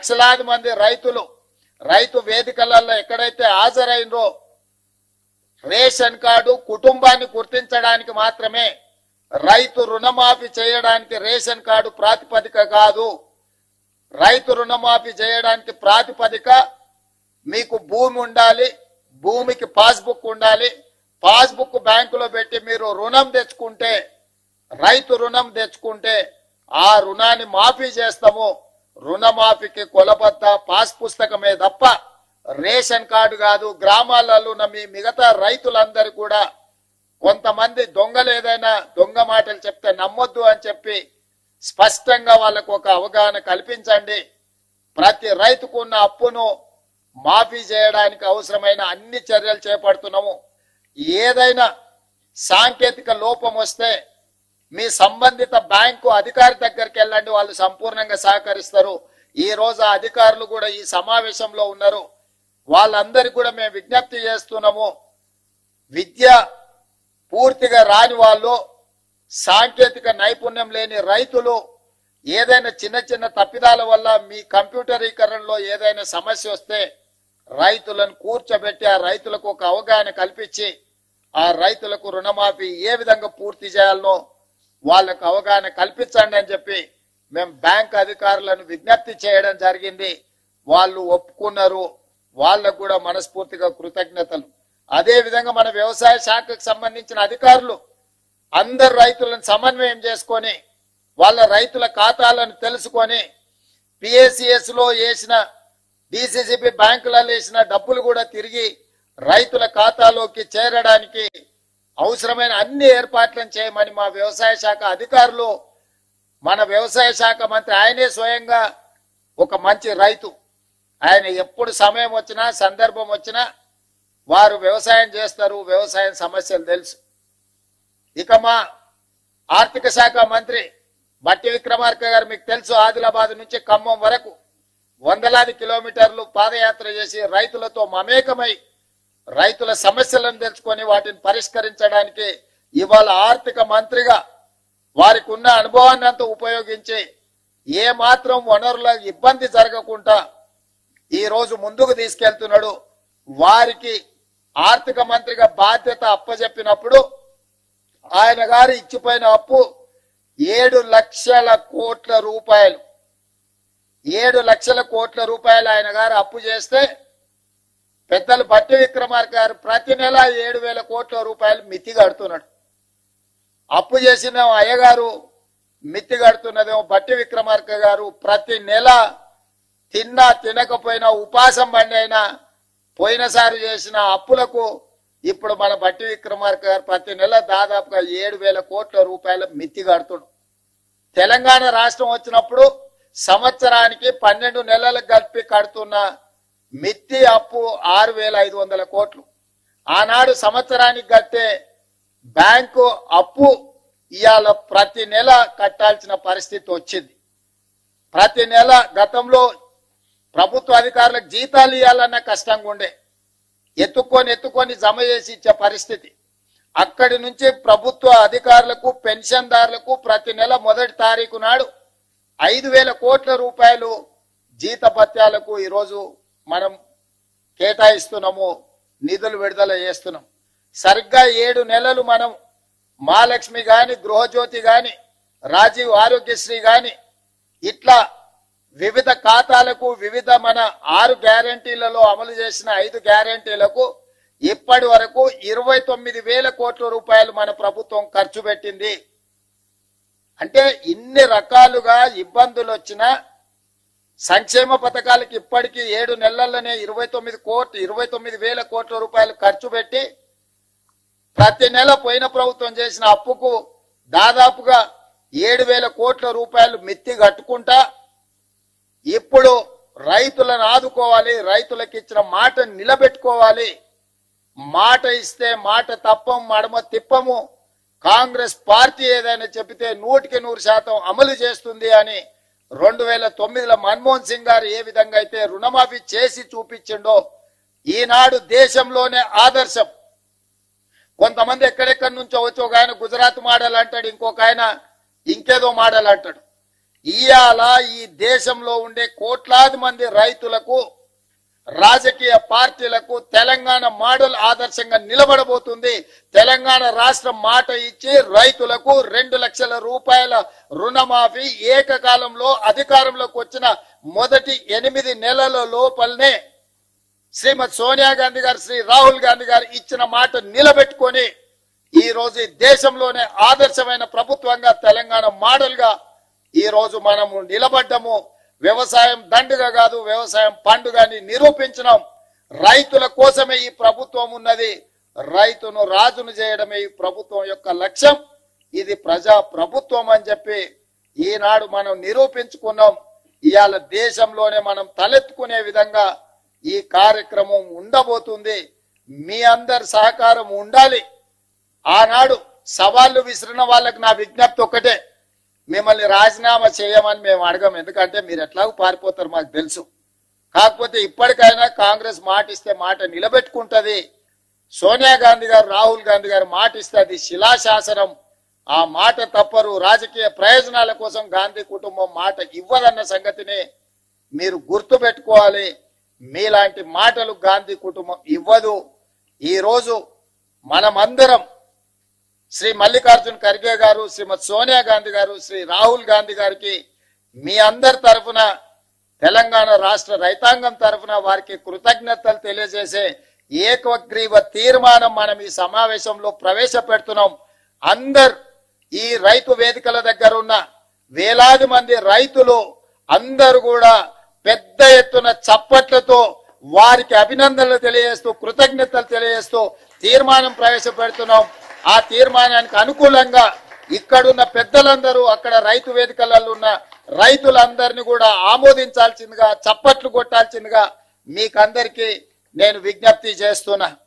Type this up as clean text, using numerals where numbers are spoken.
లక్షలాది మంది రైతులు రైతు వేదికలలో ఎక్కడైతే హాజరైనరో రేషన్ కార్డు కుటుంబాన్ని గుర్తించడానికి మాత్రమే, రైతు రుణమాఫీ చేయడానికి రేషన్ కార్డు ప్రాతిపదిక కాదు. రైతు రుణమాఫీ చేయడానికి ప్రాతిపదిక మీకు భూమి ఉండాలి, భూమికి పాస్బుక్ ఉండాలి. పాస్బుక్ బ్యాంకులో పెట్టి మీరు రుణం తెచ్చుకుంటే, రైతు రుణం తెచ్చుకుంటే ఆ రుణాన్ని మాఫీ చేస్తాము. రుణమాఫీకి కొలబద్ద పాస్ పుస్తకమే తప్ప రేషన్ కార్డు కాదు. గ్రామాలలో ఉన్న మీ మిగతా రైతులందరూ కూడా కొంతమంది దొంగలు ఏదైనా దొంగ మాటలు చెప్తే నమ్మొద్దు అని చెప్పి స్పష్టంగా వాళ్ళకు ఒక అవగాహన కల్పించండి. ప్రతి రైతుకు ఉన్న అప్పును మాఫీ చేయడానికి అవసరమైన అన్ని చర్యలు చేపడుతున్నాము. ఏదైనా సాంకేతిక లోపం వస్తే మీ సంబంధిత బ్యాంకు అధికారి దగ్గరికి వెళ్ళండి, వాళ్ళు సంపూర్ణంగా సహకరిస్తారు. ఈ రోజు అధికారులు కూడా ఈ సమావేశంలో ఉన్నారు. వాళ్ళందరికీ కూడా మేము విజ్ఞప్తి చేస్తున్నాము. విద్య పూర్తిగా రాని వాళ్ళు, సాంకేతిక నైపుణ్యం లేని రైతులు ఏదైనా చిన్న చిన్న తప్పిదాల వల్ల మీ కంప్యూటరీకరణలో ఏదైనా సమస్య వస్తే రైతులను కూర్చోబెట్టి ఆ రైతులకు ఒక అవగాహన కల్పించి ఆ రైతులకు రుణమాఫీ ఏ విధంగా పూర్తి చేయాలనో వాళ్ళకు అవగాహన కల్పించండి అని చెప్పి మేము బ్యాంక్ అధికారులను విజ్ఞప్తి చేయడం జరిగింది. వాళ్ళు ఒప్పుకున్నారు. వాళ్ళకు కూడా మనస్ఫూర్తిగా కృతజ్ఞతలు. అదే విధంగా మన వ్యవసాయ శాఖకు సంబంధించిన అధికారులు అందరు రైతులను సమన్వయం చేసుకొని వాళ్ళ రైతుల ఖాతాలను తెలుసుకొని పిఎస్సిఎస్ లో వేసిన డిసిసిబి బ్యాంకులలో వేసిన డబ్బులు కూడా తిరిగి రైతుల ఖాతాలోకి చేరడానికి అవసరమైన అన్ని ఏర్పాట్లను చేయమని మా వ్యవసాయ శాఖ అధికారులు, మన వ్యవసాయ శాఖ మంత్రి ఆయనే స్వయంగా ఒక మంచి రైతు. ఆయన ఎప్పుడు సమయం వచ్చినా సందర్భం వచ్చినా వారు వ్యవసాయం చేస్తారు. వ్యవసాయం సమస్యలు తెలుసు. ఇక మా ఆర్థిక శాఖ మంత్రి బట్టి విక్రమార్క గారు మీకు తెలుసు, ఆదిలాబాద్ నుంచి ఖమ్మం వరకు వందలాది కిలోమీటర్లు పాదయాత్ర చేసి రైతులతో మమేకమై రైతుల సమస్యలను తెలుసుకొని వాటిని పరిష్కరించడానికి ఇవాళ ఆర్థిక మంత్రిగా వారికి ఉన్న అనుభవాన్ని అంతా ఉపయోగించి ఏ మాత్రం వనరుల ఇబ్బంది జరగకుండా ఈ రోజు ముందుకు తీసుకెళ్తున్నాడు. వారికి ఆర్థిక మంత్రిగా బాధ్యత అప్పజెప్పినప్పుడు ఆయన గారు ఇచ్చిపోయిన అప్పు 7 లక్షల కోట్ల రూపాయలు. 7 లక్షల కోట్ల రూపాయలు ఆయన గారు అప్పు చేస్తే పెద్దలు బట్టి విక్రమార్క గారు ప్రతి నెల 7,000 కోట్ల రూపాయలు మితి కడుతున్నాడు. అప్పు చేసిన అయ్యగారు మితి కడుతున్నదేమో బట్టి విక్రమార్క గారు ప్రతి నెల తిన్నా తినకపోయినా ఉపాసం బండి అయినా పోయినసారి చేసిన అప్పులకు ఇప్పుడు మన బట్టి విక్రమార్క గారు ప్రతి నెల దాదాపుగా 7,000 కోట్ల రూపాయల మితి కడుతుడు. తెలంగాణ రాష్ట్రం వచ్చినప్పుడు సంవత్సరానికి 12 నెలలకు కలిపి కడుతున్న మిత్తి అప్పు 6,500 కోట్లు. ఆనాడు సంవత్సరానికి కట్టే బ్యాంకు అప్పు ఇవాళ ప్రతి నెల కట్టాల్సిన పరిస్థితి వచ్చింది. ప్రతి నెల గతంలో ప్రభుత్వ అధికారులకు జీతాలు ఇవ్వాలన్న కష్టంగా ఉండే, ఎత్తుకొని జమ చేసి ఇచ్చే పరిస్థితి. అక్కడి నుంచి ప్రభుత్వ అధికారులకు పెన్షన్దారులకు ప్రతి నెల 1వ తారీఖు నాడు 5,000 కోట్ల రూపాయలు జీతభత్యాలకు ఈరోజు మనం కేటాయిస్తున్నాము, నిధులు విడుదల చేస్తున్నాం. సరిగ్గా 7 నెలలు మనం మహాలక్ష్మి గాని, గృహజ్యోతి గాని, రాజీవ్ ఆరోగ్యశ్రీ గాని ఇట్లా వివిధ ఖాతాలకు వివిధ మన 6 గ్యారంటీలలో అమలు చేసిన 5 గ్యారంటీలకు ఇప్పటి వరకు 29,000 కోట్ల రూపాయలు మన ప్రభుత్వం ఖర్చు పెట్టింది. అంటే ఇన్ని రకాలుగా ఇబ్బందులు వచ్చినా సంక్షేమ పథకాలకు ఇప్పటికీ 7 నెలల్లోనే 29,000 కోట్ల రూపాయలు ఖర్చు పెట్టి ప్రతి నెల పోయిన ప్రభుత్వం చేసిన అప్పుకు దాదాపుగా 7,000 కోట్ల రూపాయలు మిత్తి కట్టుకుంటా ఇప్పుడు రైతులను ఆదుకోవాలి, రైతులకు ఇచ్చిన మాట నిలబెట్టుకోవాలి. మాట ఇస్తే మాట తప్పం, మడమ తిప్పము. కాంగ్రెస్ పార్టీ ఏదైనా చెబితే 100% అమలు చేస్తుంది అని 2009లో మన్మోహన్ సింగ్ గారు ఏ విధంగా అయితే రుణమాఫీ చేసి చూపించిండో ఈనాడు దేశంలోనే ఆదర్శం. కొంతమంది ఎక్కడెక్కడి నుంచో వచ్చి ఒక ఆయన గుజరాత్ మోడల్ అంటాడు, ఇంకొక ఆయన ఇంకేదో మోడల్ అంటాడు. ఇయాల ఈ దేశంలో ఉండే కోట్లాది మంది రైతులకు రాజకీయ పార్టీలకు తెలంగాణ మోడల్ ఆదర్శంగా నిలబడబోతుంది. తెలంగాణ రాష్ట్రం మాట ఇచ్చి రైతులకు 2 లక్షల రూపాయల రుణమాఫీ ఏకకాలంలో అధికారంలోకి వచ్చిన మొదటి 8 నెలల లోపలనే శ్రీమతి సోనియా గాంధీ గారు, శ్రీ రాహుల్ గాంధీ గారు ఇచ్చిన మాట నిలబెట్టుకొని ఈ రోజు దేశంలోనే ఆదర్శమైన ప్రభుత్వంగా తెలంగాణ మోడల్ గా ఈ రోజు మనము నిలబడ్డము. వ్యవసాయం దండుగా కాదు, వ్యవసాయం పండుగని నిరూపించినాం. రైతుల కోసమే ఈ ప్రభుత్వం ఉన్నది. రైతును రాజును చేయడమే ఈ ప్రభుత్వం యొక్క లక్ష్యం. ఇది ప్రజా ప్రభుత్వం అని చెప్పి ఈనాడు మనం నిరూపించుకున్నాం. ఇవాళ దేశంలోనే మనం తలెత్తుకునే విధంగా ఈ కార్యక్రమం ఉండబోతుంది. మీ అందరి సహకారం ఉండాలి. ఆనాడు సవాళ్లు విసిరిన వాళ్ళకి నా విజ్ఞప్తి ఒక్కటే, మిమ్మల్ని రాజీనామా చేయమని మేము అడగం. ఎందుకంటే మీరు ఎట్లాగూ పారిపోతారు మాకు తెలుసు. కాకపోతే ఇప్పటికైనా కాంగ్రెస్ మాట ఇస్తే మాట నిలబెట్టుకుంటది. సోనియా గాంధీ గారు, రాహుల్ గాంధీ గారు మాట ఇస్తే అది శిలాశాసనం. ఆ మాట తప్పరు. రాజకీయ ప్రయోజనాల కోసం గాంధీ కుటుంబం మాట ఇవ్వదన్న సంగతిని మీరు గుర్తు పెట్టుకోవాలి. మీలాంటి మాటలు గాంధీ కుటుంబం ఇవ్వదు. ఈ రోజు మనమందరం శ్రీ మల్లికార్జున్ ఖర్గే గారు, శ్రీమతి సోనియా గాంధీ గారు, శ్రీ రాహుల్ గాంధీ గారికి మీ అందరి తరఫున, తెలంగాణ రాష్ట్ర రైతాంగం తరఫున వారికి కృతజ్ఞతలు తెలియజేసే ఏకగ్రీవ తీర్మానం మనం ఈ సమావేశంలో ప్రవేశపెడుతున్నాం. ఈ రైతు వేదికల దగ్గర ఉన్న వేలాది మంది రైతులు అందరూ కూడా పెద్ద ఎత్తున చప్పట్లతో వారికి అభినందనలు తెలియజేస్తూ, కృతజ్ఞతలు తెలియజేస్తూ తీర్మానం ప్రవేశపెడుతున్నాం. ఆ తీర్మానానికి అనుకూలంగా ఇక్కడున్న పెద్దలందరూ, అక్కడ రైతు వేదికలలో ఉన్న రైతులందరినీ కూడా ఆమోదించాల్సిందిగా, చప్పట్లు కొట్టాల్సిందిగా మీకందరికీ నేను విజ్ఞప్తి చేస్తున్నా.